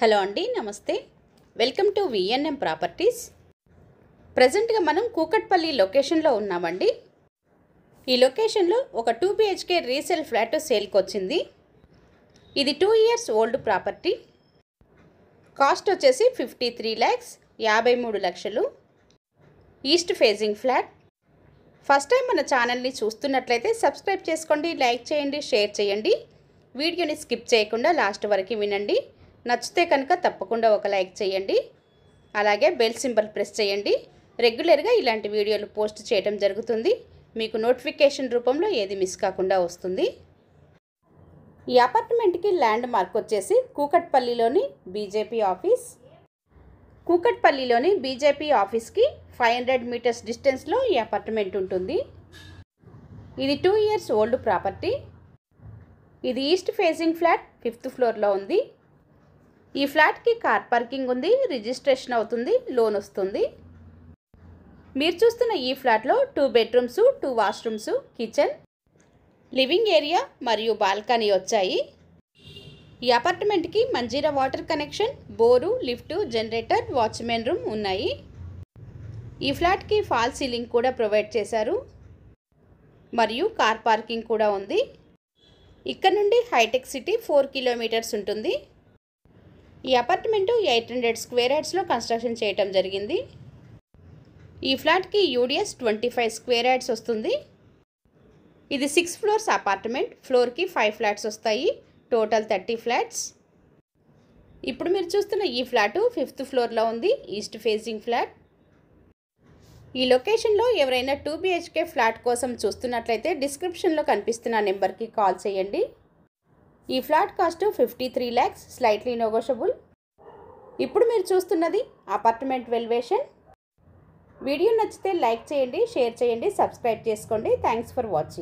Hello అండి, నమస్తే. Welcome to VNM properties. ప్రజెంట్గా మనం కూకట్పల్లి లొకేషన్లో ఉన్నామండి. ఈ లొకేషన్లో ఒక 2 BHK రీసేల్ ఫ్లాట్ సేల్కి వచ్చింది. ఇది 2 years ఓల్డ్ ప్రాపర్టీ. కాస్ట్ వచ్చేసి 53 lakhs, 53 లక్షలు. East facing flat. First time మన ఛానల్ని చూస్తున్నట్లయితే సబ్స్క్రైబ్ చేసుకోండి, లైక్ చేయండి, షేర్ చేయండి. వీడియోని స్కిప్ చేయకుండా లాస్ట్ వరకు వినండి. నచ్చితే కనుక తప్పకుండా ఒక లైక్ చేయండి. అలాగే బెల్ సింబల్ ప్రెస్ చేయండి. రెగ్యులర్గా ఇలాంటి వీడియోలు పోస్ట్ చేయడం జరుగుతుంది. మీకు నోటిఫికేషన్ రూపంలో ఏది మిస్ కాకుండా వస్తుంది. ఈ అపార్ట్మెంట్కి ల్యాండ్ మార్క్ వచ్చేసి కూకట్పల్లిలోని బీజేపీ ఆఫీస్. కూకట్పల్లిలోని బీజేపీ ఆఫీస్కి 500 meters డిస్టెన్స్లో ఈ అపార్ట్మెంట్ ఉంటుంది. ఇది 2 years ఓల్డ్ ప్రాపర్టీ. ఇది ఈస్ట్ ఫేసింగ్ ఫ్లాట్, 5th ఫ్లోర్లో ఉంది. ఈ ఫ్లాట్కి కార్ పార్కింగ్ ఉంది, రిజిస్ట్రేషన్ అవుతుంది, లోన్ వస్తుంది. మీరు చూస్తున్న ఈ ఫ్లాట్లో 2 bedrooms, 2 washrooms, kitchen, living area మరియు బాల్కనీ వచ్చాయి. ఈ అపార్ట్మెంట్కి Manjira water connection, bore, lift, generator, watchmen room ఉన్నాయి. ఈ ఫ్లాట్కి ఫాల్ సీలింగ్ కూడా ప్రొవైడ్ చేశారు మరియు కార్ పార్కింగ్ కూడా ఉంది. ఇక్కడ నుండి హైటెక్ సిటీ 4 kilometers ఉంటుంది. ఈ అపార్ట్మెంటు 800 square yardsలో కన్స్ట్రక్షన్ చేయటం జరిగింది. ఈ ఫ్లాట్కి యూడిఎస్ 25 square yards వస్తుంది. ఇది 6 floors అపార్ట్మెంట్. ఫ్లోర్కి 5 flats వస్తాయి. Total 30 flats. ఇప్పుడు మీరు చూస్తున్న ఈ ఫ్లాటు 5th ఫ్లోర్లో ఉంది, ఈస్ట్ ఫేసింగ్ ఫ్లాట్. ఈ లొకేషన్లో ఎవరైనా 2 BHK ఫ్లాట్ కోసం చూస్తున్నట్లయితే డిస్క్రిప్షన్లో కనిపిస్తున్న నెంబర్కి కాల్ చేయండి. ఈ flat cost 53 lakhs, slightly negotiable. ఇప్పుడు మీరు చూస్తున్నది అపార్ట్మెంట్ వెల్యుయేషన్. వీడియో నచ్చితే లైక్ చేయండి, షేర్ చేయండి, సబ్స్క్రైబ్ చేసుకోండి. Thanks for watching.